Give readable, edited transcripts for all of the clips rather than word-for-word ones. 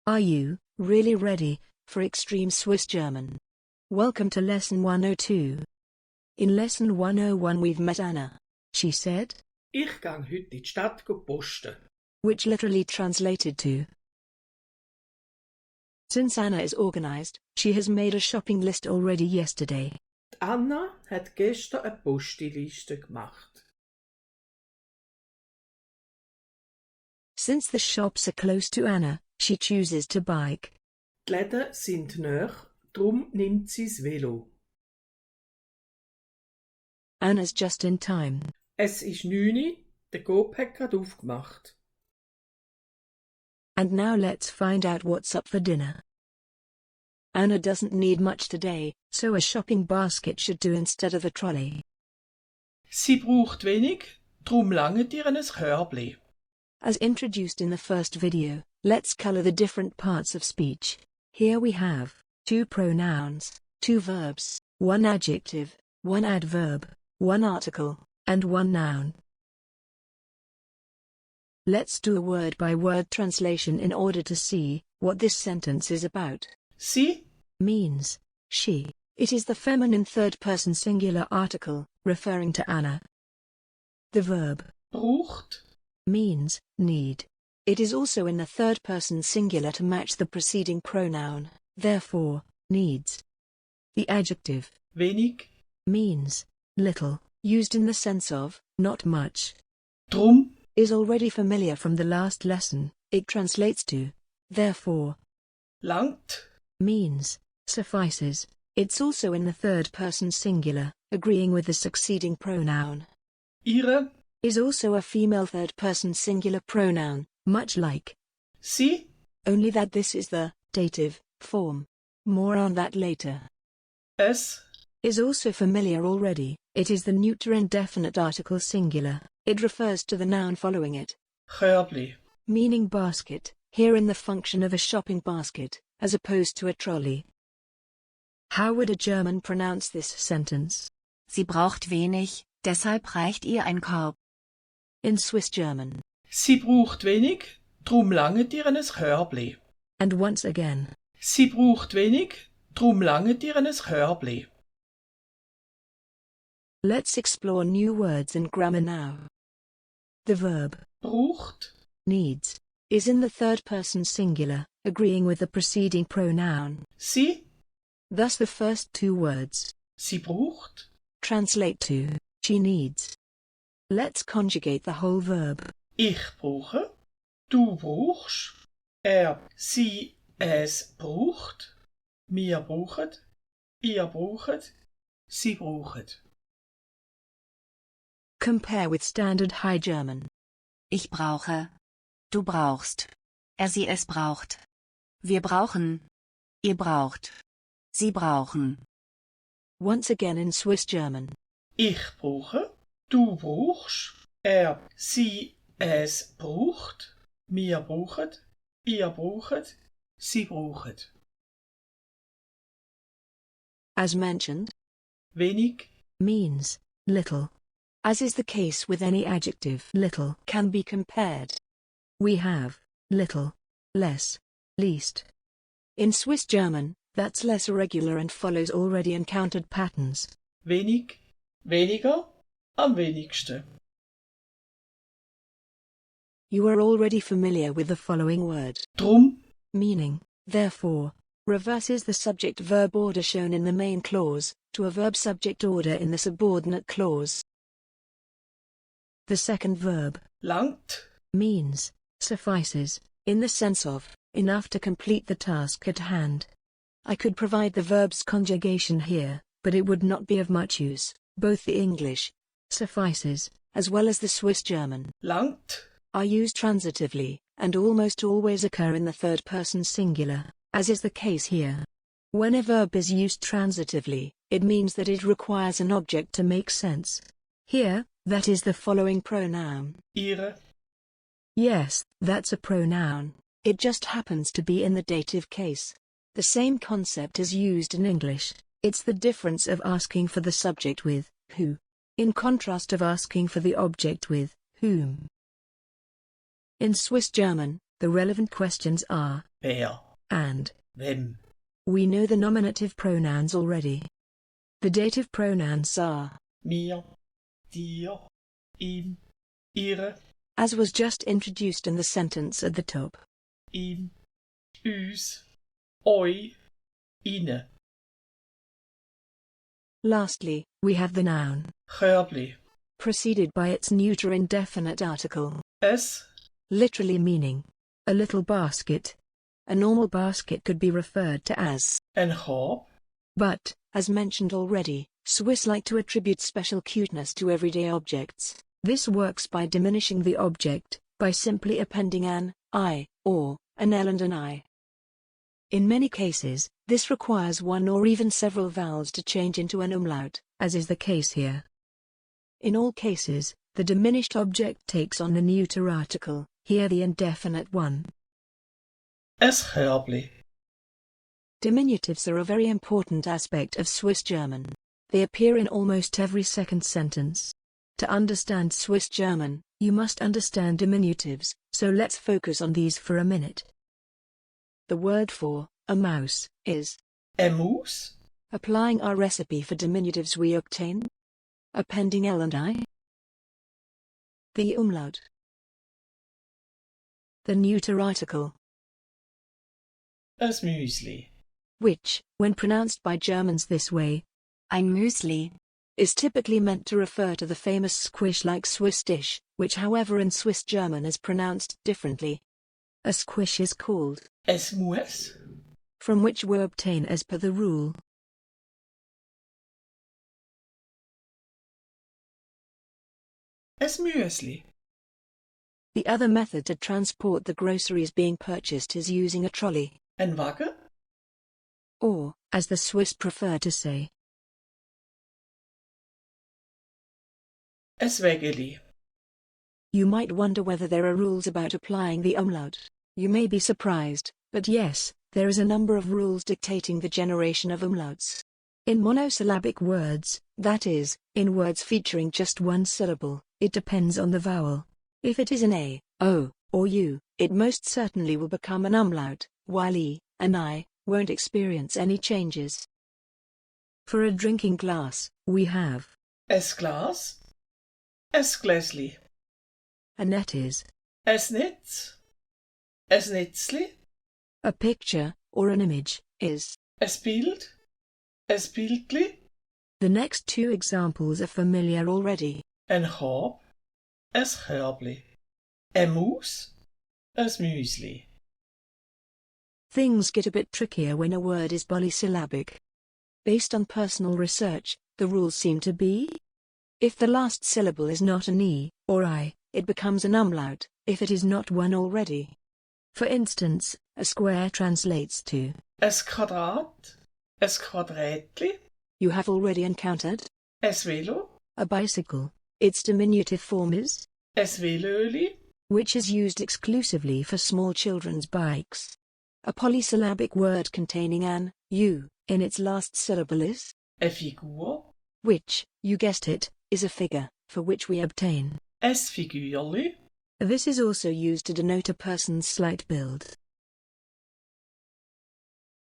Are you really ready for extreme Swiss German? Welcome to Lesson 102. In Lesson 101 we've met Anna. She said, Ich gang heute in die Stadt posten. Which literally translated to, since Anna is organized, she has made a shopping list already yesterday. Anna hat gestern eine Postiliste gemacht. Since the shops are close to Anna, she chooses to bike. Die Läden sind nahe, drum nimmt sie das Velo. Anna's just in time. Es ist 9 Uhr, der Coop hat aufgemacht. And now let's find out what's up for dinner. Anna doesn't need much today, so a shopping basket should do instead of a trolley. Sie braucht wenig, drum langt ihr ein Körbli. As introduced in the first video, let's color the different parts of speech. Here we have 2 pronouns, 2 verbs, 1 adjective, 1 adverb, 1 article, and 1 noun. Let's do a word-by-word translation in order to see what this sentence is about. Sie Means she. It is the feminine third-person singular article, referring to Anna. The verb braucht means need. It is also in the third-person singular to match the preceding pronoun, therefore, needs. The adjective wenig, means little, used in the sense of not much. drum Is already familiar from the last lesson. It translates to therefore. langt, Means suffices. It's also in the third-person singular, agreeing with the succeeding pronoun. ihre, Is also a female third-person singular pronoun, much like sie, only that this is the dative form. More on that later. es, Is also familiar already. It is the neuter indefinite article singular. It refers to the noun following it. Körbli. Meaning basket, here in the function of a shopping basket, as opposed to a trolley. How would a German pronounce this sentence? Sie braucht wenig, deshalb reicht ihr ein Korb. In Swiss German. Sie braucht wenig, drum langt ihr ein Körbli. And once again. Sie braucht wenig, drum langt ihr ein Körbli. Let's explore new words and grammar now. The verb Braucht needs is in the third-person singular, agreeing with the preceding pronoun. sie, Thus the first 2 words sie braucht, translate to she needs. Let's conjugate the whole verb. ich brauche, du brauchst, sie, es braucht, wir brauchen, ihr braucht, sie brauchen. Compare with Standard High German. Ich brauche. Du brauchst. Sie es braucht. Wir brauchen. Ihr braucht. Sie brauchen. Once again in Swiss German. Ich brauche, du brauchst, sie, es braucht, wir brauchen, ihr braucht, sie brauchen. As mentioned, Wenig means little. As is the case with any adjective, little can be compared. We have little, less, least. In Swiss German, that's less irregular and follows already encountered patterns. wenig, weniger, am wenigsten. You are already familiar with the following word. Drum, Meaning, therefore, reverses the subject-verb order shown in the main clause, to a verb-subject order in the subordinate clause. The second verb, langt, means, suffices, in the sense of, enough to complete the task at hand. I could provide the verb's conjugation here, but it would not be of much use. Both the English, suffices, as well as the Swiss German, langt, are used transitively, and almost always occur in the third-person singular, as is the case here. When a verb is used transitively, it means that it requires an object to make sense. Here, that is the following pronoun. ihre, Yes, that's a pronoun. It just happens to be in the dative case. The same concept is used in English. It's the difference of asking for the subject with who, in contrast of asking for the object with whom. In Swiss German, the relevant questions are wer, and. wem. We know the nominative pronouns already. The dative pronouns are, Mir, dir, ihm, ihre, as was just introduced in the sentence at the top. ihm, us, eu, ihne. Lastly, we have the noun, Körbli, preceded by its neuter indefinite article, es, literally meaning a little basket. A normal basket could be referred to as, ein Korb, but, as mentioned already, Swiss like to attribute special cuteness to everyday objects. This works by diminishing the object, by simply appending an I, or an L and an I. In many cases, this requires one or even several vowels to change into an umlaut, as is the case here. In all cases, the diminished object takes on the neuter article, here the indefinite one. es Körbli. Diminutives are a very important aspect of Swiss German. They appear in almost every second sentence. To understand Swiss German, you must understand diminutives, so let's focus on these for a minute. The word for a mouse is. Mus, Applying our recipe for diminutives, we obtain appending L and I, the umlaut, the neuter article, es Müsli, which, when pronounced by Germans this way, Ein Müsli. is typically meant to refer to the famous squish-like Swiss dish, which however in Swiss German is pronounced differently. A squish is called, es muss, from which we obtain as per the rule. es Müsli, The other method to transport the groceries being purchased is using a trolley, ein Waggon, or, as the Swiss prefer to say, es Wägeli, You might wonder whether there are rules about applying the umlaut. You may be surprised, but yes, there is a number of rules dictating the generation of umlauts. In monosyllabic words, that is, in words featuring just one syllable, it depends on the vowel. If it is an A, O, or U, it most certainly will become an umlaut, while E and I won't experience any changes. For a drinking glass, we have es Glas, es Gläsli, a net is es Netz, es Netzli, a picture, or an image, is. es Bild, es Bildli, The next two examples are familiar already. ein Korb, es Körbli, ein Mus, es Müsli. Things get a bit trickier when a word is polysyllabic. Based on personal research, the rules seem to be: if the last syllable is not an E or I, it becomes an umlaut, if it is not one already. For instance, a square translates to Es Quadrat, es Quadrätli, you have already encountered es Velo, a bicycle. Its diminutive form is, es Velöli, which is used exclusively for small children's bikes. A polysyllabic word containing an U in its last syllable is, e Figur, which, you guessed it, is a figure, for which we obtain. es Figürli, This is also used to denote a person's slight build.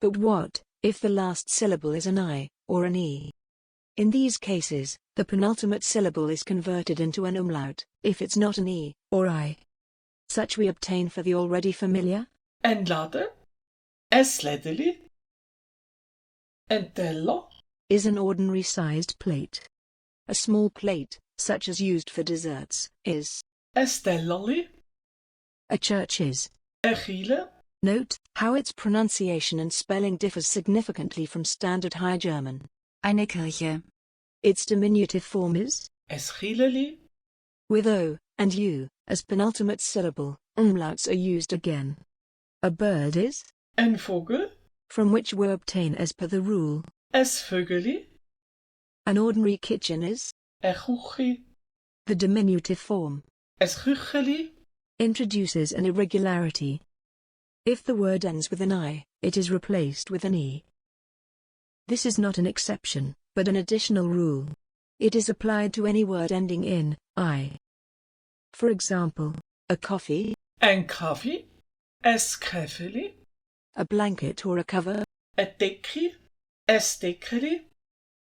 But what if the last syllable is an I or an E? In these cases, the penultimate syllable is converted into an umlaut, if it's not an E or I. Such we obtain for the already familiar ein Lade, es Lädeli, ein Teller, is an ordinary sized plate. A small plate, such as used for desserts, is es Tellerli, a church is. ein Chile, Note how its pronunciation and spelling differs significantly from Standard High German. Eine Kirche. Its diminutive form is, es Chileli, with O and U as penultimate syllable, umlauts are used again. A bird is, ein Vogel, from which we obtain as per the rule. es Vögeli, An ordinary kitchen is, ein Küchi, the diminutive form, es Kücheli, introduces an irregularity. If the word ends with an I, it is replaced with an E. This is not an exception, but an additional rule. It is applied to any word ending in I. For example, a coffee, ein Kaffee, es Käffeli, a blanket or a cover. Ein Decki, es Deckeli.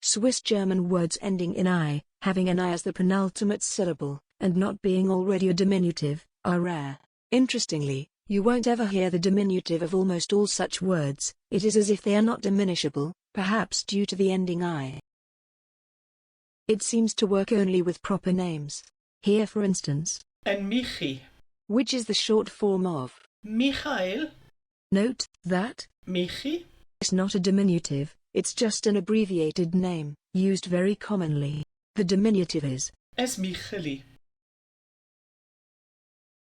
Swiss German words ending in I, having an I as the penultimate syllable, and not being already a diminutive, are rare. Interestingly, you won't ever hear the diminutive of almost all such words. It is as if they are not diminishable, perhaps due to the ending I. It seems to work only with proper names. Here for instance, Ein Michi. which is the short form of. Michael. Note that Michi. it's not a diminutive, it's just an abbreviated name, used very commonly. The diminutive is. Es Micheli.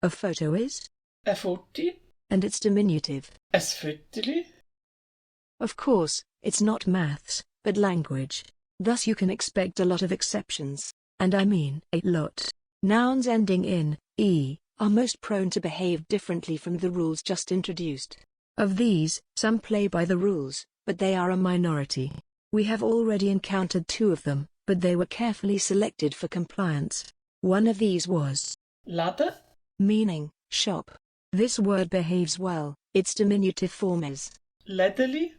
A photo is. Ein Foti. And it's diminutive. Es Föteli. Of course, it's not maths, but language. Thus you can expect a lot of exceptions. And I mean a lot. Nouns ending in E are most prone to behave differently from the rules just introduced. Of these, some play by the rules, but they are a minority. We have already encountered two of them, but they were carefully selected for compliance. One of these was Laden. meaning shop. This word behaves well, its diminutive form is. Lädeli.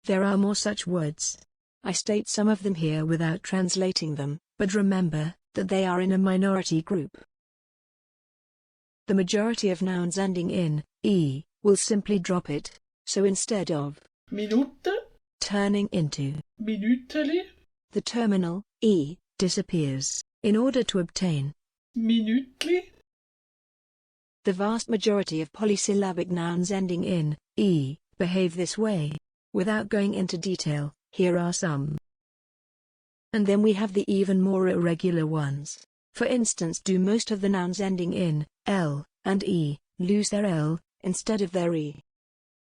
There are more such words. I state some of them here without translating them, but remember that they are in a minority group. The majority of nouns ending in E will simply drop it, so instead of Minute. turning into, Minüteli. the terminal E disappears, in order to obtain. Minütli. The vast majority of polysyllabic nouns ending in E behave this way. Without going into detail, here are some. And then we have the even more irregular ones. For instance, do most of the nouns ending in L and E lose their L instead of their E?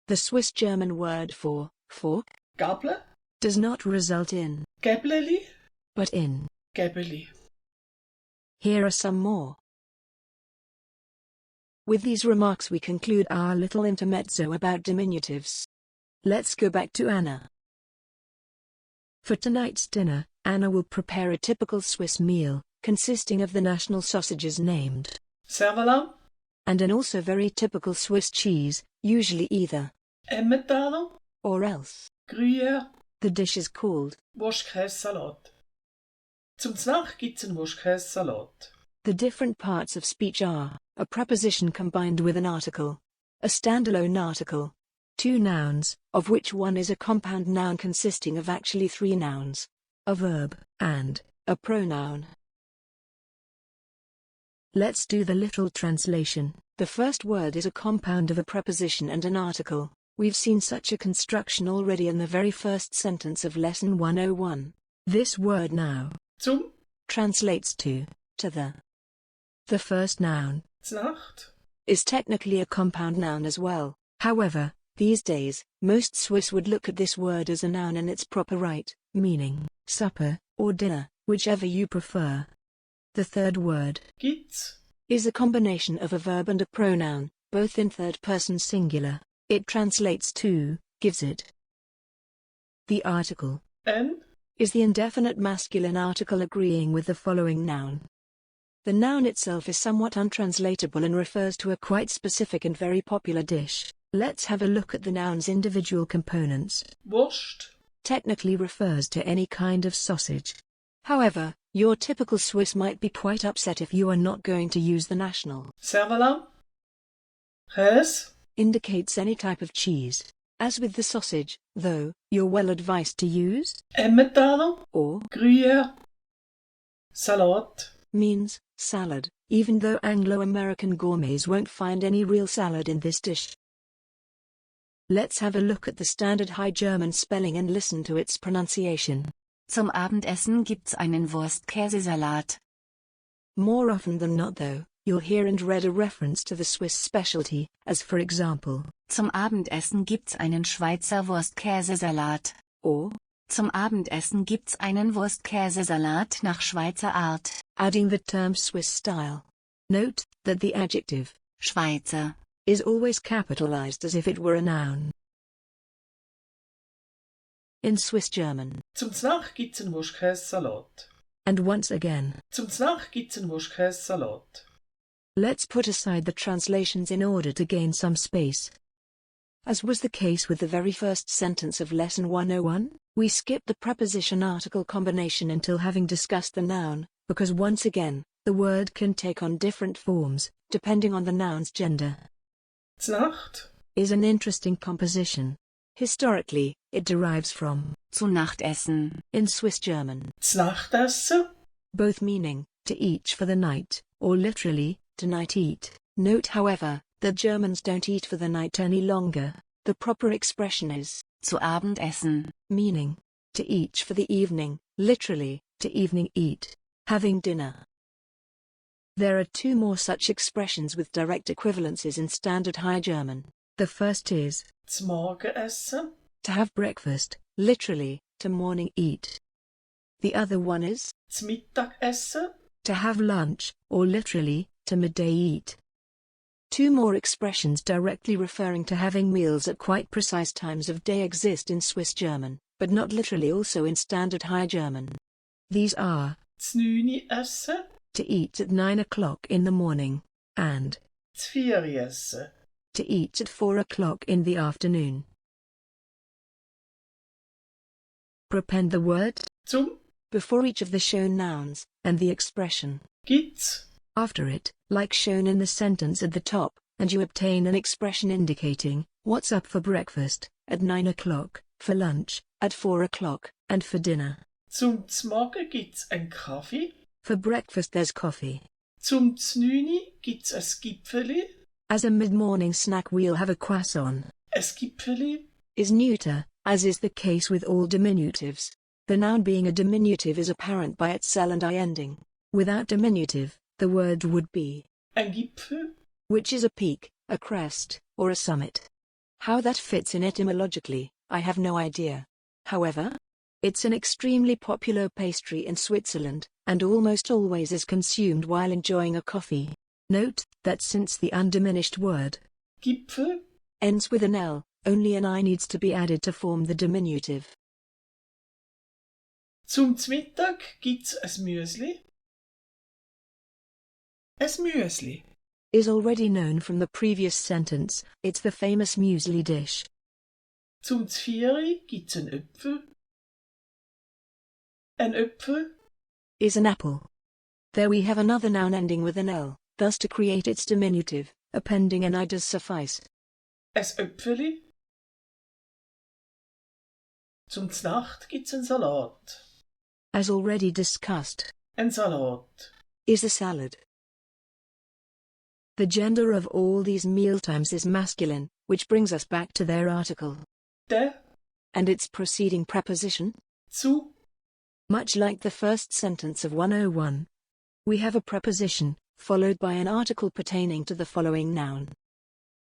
The Swiss German word for fork Gabel. does not result in, Gäbleli. but in. Gäbeli. Here are some more. With these remarks we conclude our little intermezzo about diminutives. Let's go back to Anna. For tonight's dinner, Anna will prepare a typical Swiss meal, consisting of the national sausages named, Servalam. and an also very typical Swiss cheese, usually either, Emmentaler. or else. Gruyère. The dish is called. Wurstkäsesalat. Zum Znach gibt's einen Wurstkäsesalat. The different parts of speech are a preposition combined with an article, a standalone article, two nouns, of which one is a compound noun consisting of actually three nouns, a verb, and a pronoun. Let's do the little translation. The first word is a compound of a preposition and an article. We've seen such a construction already in the very first sentence of Lesson 101. This word now Zum translates to the. The first noun Znacht. is technically a compound noun as well. However, these days, most Swiss would look at this word as a noun in its proper right, meaning supper or dinner, whichever you prefer. The third word Gibt's. is a combination of a verb and a pronoun, both in third person singular. It translates to, gives it. The article En. is the indefinite masculine article agreeing with the following noun. The noun itself is somewhat untranslatable and refers to a quite specific and very popular dish. Let's have a look at the noun's individual components. Wurst. Technically refers to any kind of sausage. However, your typical Swiss might be quite upset if you are not going to use the national. Servalam. Käse. Indicates any type of cheese. As with the sausage, though, you're well advised to use Emmentaler. or Gruyère. Salat. means salad, even though Anglo-American gourmets won't find any real salad in this dish. Let's have a look at the standard High German spelling and listen to its pronunciation. Zum Abendessen gibt's einen Wurstkäsesalat. More often than not though, you'll hear and read a reference to the Swiss specialty, as for example, Zum Abendessen gibt's einen Schweizer Wurstkäsesalat. or Zum Abendessen gibt's einen Wurstkäsesalat nach Schweizer Art. adding the term Swiss style. Note that the adjective Schweizer is always capitalized as if it were a noun. In Swiss German. Zum Znach gibt's einen Wurstkäsesalat. And once again, Zum Znach gibt's einen Wurstkäsesalat. let's put aside the translations in order to gain some space. As was the case with the very first sentence of Lesson 101, we skip the preposition-article combination until having discussed the noun, because once again, the word can take on different forms, depending on the noun's gender. Znacht Is an interesting composition. Historically, it derives from zu Nachtessen, in Swiss German, Znachtessen, both meaning to eat for the night, or literally, to night eat. Note however, that Germans don't eat for the night any longer. The proper expression is zu Abendessen, meaning to eat for the evening, literally, to evening eat, having dinner. There are two more such expressions with direct equivalences in Standard High German. The first is Z'Morgenessen, to have breakfast, literally, to morning eat. The other one is Z'Mittagessen, to have lunch, or literally, to midday eat. Two more expressions directly referring to having meals at quite precise times of day exist in Swiss German, but not literally also in Standard High German. These are Znüni-Essen, to eat at 9 o'clock in the morning, and Zvieri-Essen. to eat at 4 o'clock in the afternoon. Prepend the word Zum before each of the shown nouns, and the expression gibt's after it, like shown in the sentence at the top, and you obtain an expression indicating what's up for breakfast, at 9 o'clock, for lunch, at 4 o'clock, and for dinner. Zum Z'Morgen gibt's ein Kaffee. For breakfast there's coffee. Zum Znüni gibt's ein Gipfeli. As a mid-morning snack we'll have a croissant. Ein Gipfeli Is neuter, as is the case with all diminutives. The noun being a diminutive is apparent by its -l and I ending. Without diminutive, the word would be ein Gipfel, which is a peak, a crest, or a summit. How that fits in etymologically, I have no idea. However, it's an extremely popular pastry in Switzerland, and almost always is consumed while enjoying a coffee. Note that since the undiminished word Gipfel, ends with an L, only an I needs to be added to form the diminutive. zum Mittag gibt's ein Müsli. Ein Müsli. Is already known from the previous sentence, it's the famous muesli dish. Zum Zvieri gibt's ein Äpfel. Ein Äpfel, Is an apple. There we have another noun ending with an L, thus to create its diminutive, appending an I does suffice. ein Äpfeli. Zum Znacht gibt's ein Salat. As already discussed, Ein Salat. is a salad. The gender of all these mealtimes is masculine, which brings us back to their article. De, And its preceding preposition? zu, Much like the first sentence of 101. We have a preposition, followed by an article pertaining to the following noun.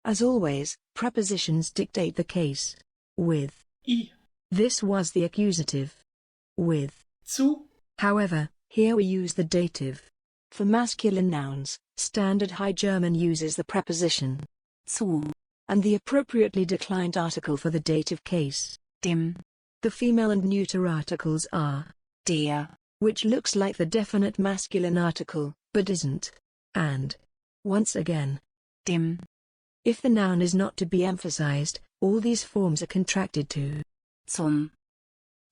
As always, prepositions dictate the case. With I, this was the accusative. With zu, however, here we use the dative. For masculine nouns, Standard High German uses the preposition zu, and the appropriately declined article for the dative case. dem, The female and neuter articles are der, which looks like the definite masculine article, but isn't, and once again. dem, If the noun is not to be emphasized, all these forms are contracted to zum,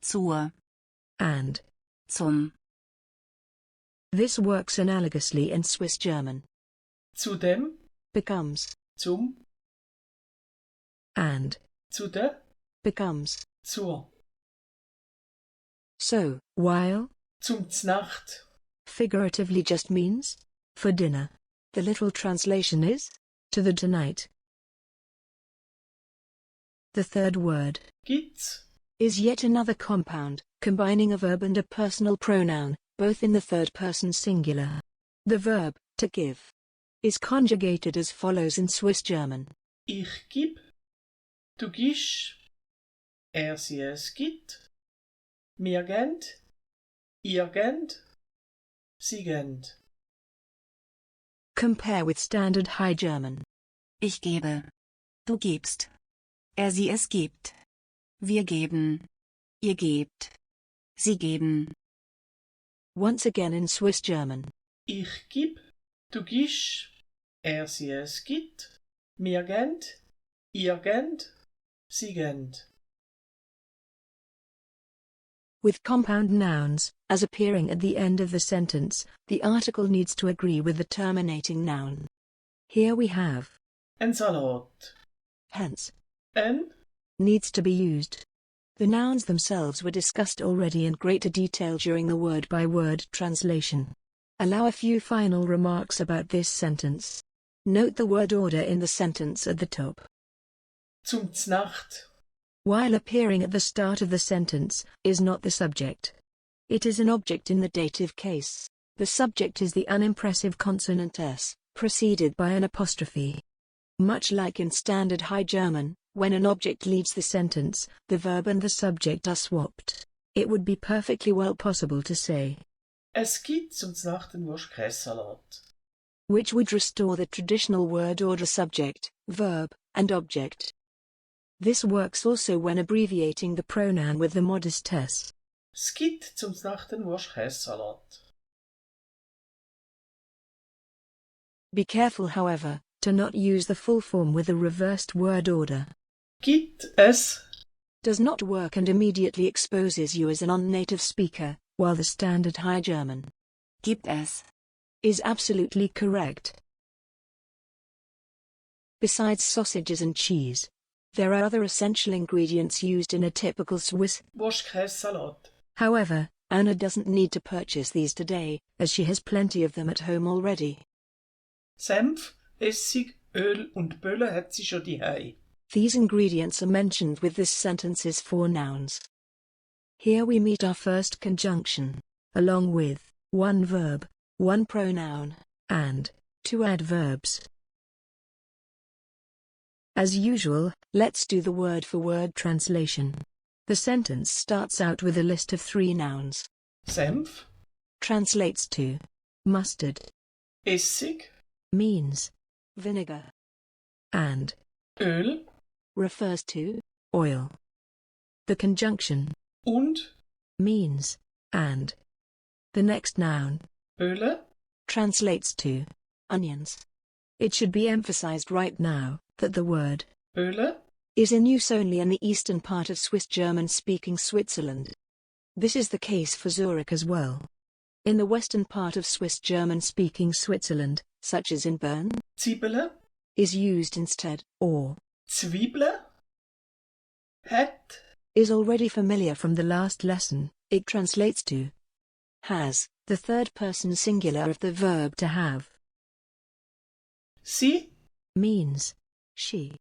zur, and. zum, This works analogously in Swiss German. zu dem, Becomes zum, and zu der, becomes. zur. So, while Zum Znacht, figuratively just means for dinner, the literal translation is to the tonight. The third word gibt's, is yet another compound, combining a verb and a personal pronoun, both in the third person singular. The verb, to give, is conjugated as follows in Swiss German. ich gib, du gisch, sie es gibt, mir gend, ihr gend, sie gend. Compare with Standard High German. ich gebe, du gibst, sie es gibt, wir geben, ihr gebt, sie geben. Once again in Swiss German. Ich gib, du gisch, sie es gibt, mir gend, ihr gend, Sie gehen. With compound nouns, as appearing at the end of the sentence, the article needs to agree with the terminating noun. Here we have Ein Salat. hence Ein needs to be used. The nouns themselves were discussed already in greater detail during the word-by-word translation. Allow a few final remarks about this sentence. Note the word order in the sentence at the top. zum Znacht. While appearing at the start of the sentence, is not the subject. It is an object in the dative case. The subject is the unimpressive consonant S, preceded by an apostrophe. Much like in Standard High German, when an object leads the sentence, the verb and the subject are swapped. It would be perfectly well possible to say, Es gibt zum Znachten Wurst-Kässalat. which would restore the traditional word order subject, verb, and object. This works also when abbreviating the pronoun with the modest s. Es gibt zum Znachten Wurst-Kässalat. Be careful, however, to not use the full form with the reversed word order. Gibt es Does not work and immediately exposes you as a non-native speaker, while the Standard High German Gibt es. is absolutely correct. Besides sausages and cheese, there are other essential ingredients used in a typical Swiss. Wurst-Kässalat? However, Anna doesn't need to purchase these today, as she has plenty of them at home already. Senf, Essig, Öl und Bölle hat sie schon daheim. These ingredients are mentioned with this sentence's four nouns. Here we meet our first conjunction, along with one verb, one pronoun, and two adverbs. As usual, let's do the word-for-word translation. The sentence starts out with a list of three nouns. Senf, Translates to mustard, Essig, means vinegar, and Öl refers to oil. The conjunction und means and. The next noun Bölle translates to onions. It should be emphasized right now that the word Bölle is in use only in the eastern part of Swiss German-speaking Switzerland. This is the case for Zurich as well. In the western part of Swiss German-speaking Switzerland, such as in Bern, Zwiebele, is used instead, or Zwiebele hat is already familiar from the last lesson. It translates to has, the third person singular of the verb to have. sie Means she.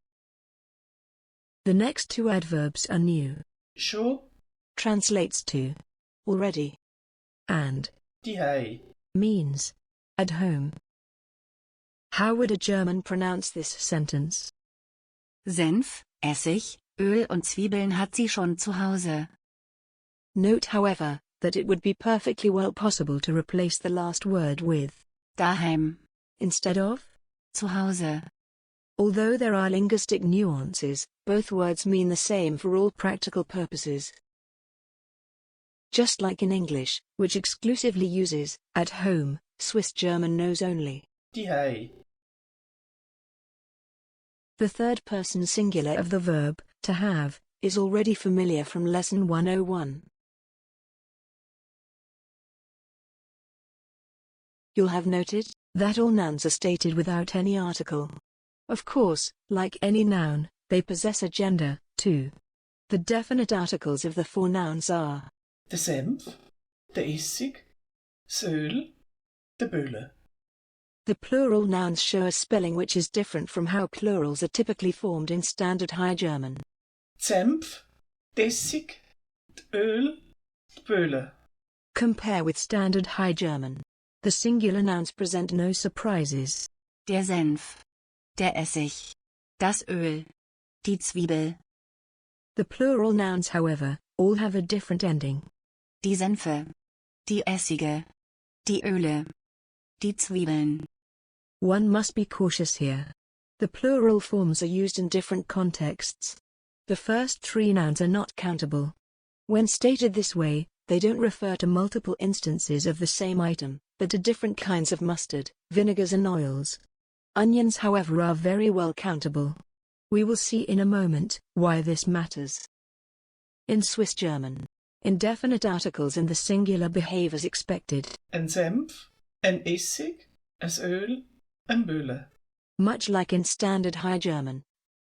The next two adverbs are new. schon Translates to already, and daheim. means at home. How would a German pronounce this sentence? Senf, Essig, Öl und Zwiebeln hat sie schon zu Hause. Note, however, that it would be perfectly well possible to replace the last word with Daheim. instead of. Zu Hause. Although there are linguistic nuances, both words mean the same for all practical purposes. Just like in English, which exclusively uses at home, Swiss German knows only Daheim. the third person singular of the verb to have is already familiar from lesson 101. You'll have noted that all nouns are stated without any article. Of course, like any noun, they possess a gender, too. The definite articles of the four nouns are Der Senf, der Essig, das Öl, der Bölle. the plural nouns show a spelling which is different from how plurals are typically formed in Standard High German. Senf, Essig, Öl, Bölle. Compare with Standard High German. The singular nouns present no surprises. Der Senf. Der Essig. Das Öl. Die Zwiebel. The plural nouns, however, all have a different ending. Die Senfe. Die Essige. Die Öle. Die Zwiebeln. One must be cautious here. The plural forms are used in different contexts. The first three nouns are not countable. When stated this way, they don't refer to multiple instances of the same item, but to different kinds of mustard, vinegars and oils. Onions, however, are very well countable. We will see in a moment why this matters. In Swiss German, indefinite articles in the singular behave as expected. Ein Senf, ein Essig, ein Öl, ein Bulle. Much like in Standard High German.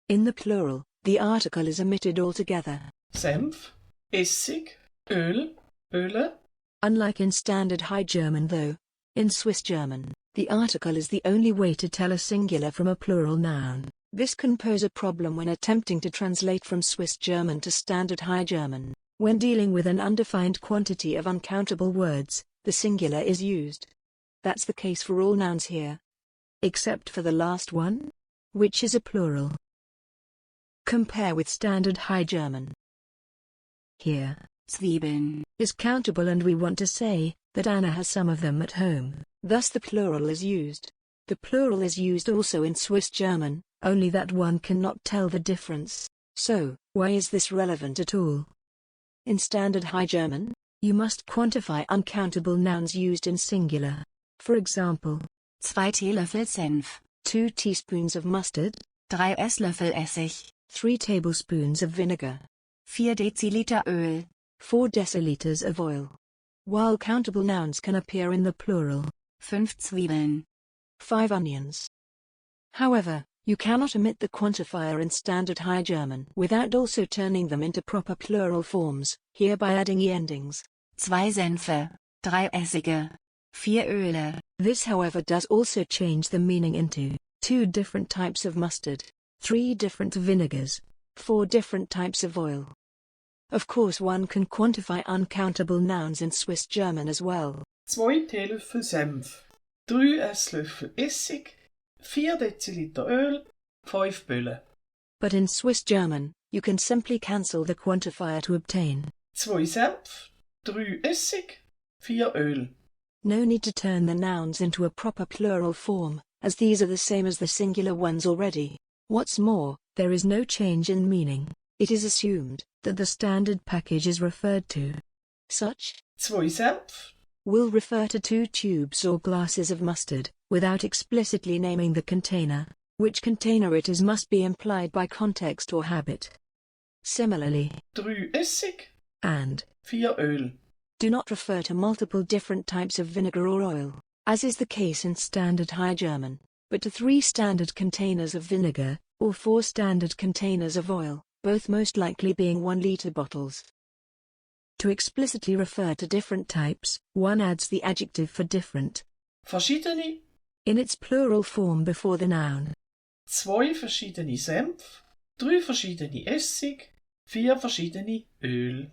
In the plural, the article is omitted altogether. Senf, Essig, Öl, Bulle. Unlike in Standard High German though, in Swiss German, the article is the only way to tell a singular from a plural noun. This can pose a problem when attempting to translate from Swiss German to Standard High German. When dealing with an undefined quantity of uncountable words, the singular is used. That's the case for all nouns here. Except for the last one, which is a plural. Compare with Standard High German. Here, Zwiebeln is countable and we want to say that Anna has some of them at home. Thus the plural is used. The plural is used also in Swiss German, only that one cannot tell the difference. So, why is this relevant at all? In Standard High German, you must quantify uncountable nouns used in singular. For example, 2 Teelöffel Senf, 2 teaspoons of mustard, 3 Esslöffel Essig, 3 tablespoons of vinegar, 4 Deziliter Öl, 4 deciliters of oil. While countable nouns can appear in the plural, 5 Zwiebeln, 5 onions. However, you cannot omit the quantifier in Standard High German without also turning them into proper plural forms, here by adding e endings. 2 Senfe, 3 Essige, 4 Öle. This however does also change the meaning into 2 different types of mustard, 3 different vinegars, 4 different types of oil. Of course one can quantify uncountable nouns in Swiss German as well. 2 Teelöffel Senf, 3 Esslöffel Essig, 4 Deziliter Öl, 5 Bulle. But in Swiss German, you can simply cancel the quantifier to obtain 2 Senf, 3 Essig, 4 Öl. No need to turn the nouns into a proper plural form, as these are the same as the singular ones already. What's more, there is no change in meaning. It is assumed that the standard package is referred to. Such 2 Senf will refer to 2 tubes or glasses of mustard, without explicitly naming the container. Which container it is must be implied by context or habit. Similarly, 3 Essig and 4 Öl. do not refer to multiple different types of vinegar or oil, as is the case in Standard High German, but to 3 standard containers of vinegar, or 4 standard containers of oil, both most likely being 1-liter bottles. To explicitly refer to different types, one adds the adjective for different, Verschiedene, in its plural form before the noun. 2 verschiedene Senf, 3 verschiedene Essig, 4 verschiedene Öl.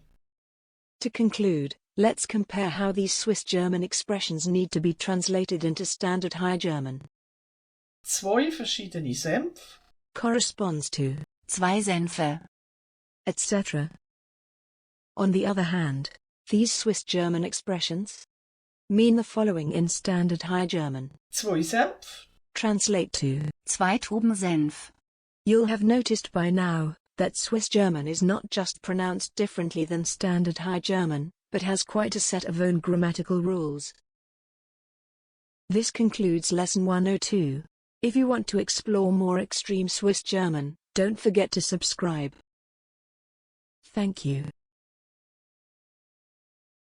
To conclude, let's compare how these Swiss German expressions need to be translated into Standard High German. 2 verschiedene Senf Corresponds to 2 Senfe, etc. On the other hand, these Swiss German expressions mean the following in Standard High German. 2 Senf, Translate to 2 Tuben Senf. You'll have noticed by now that Swiss German is not just pronounced differently than Standard High German, but has quite a set of own grammatical rules. This concludes Lesson 102. If you want to explore more extreme Swiss German, don't forget to subscribe. Thank you.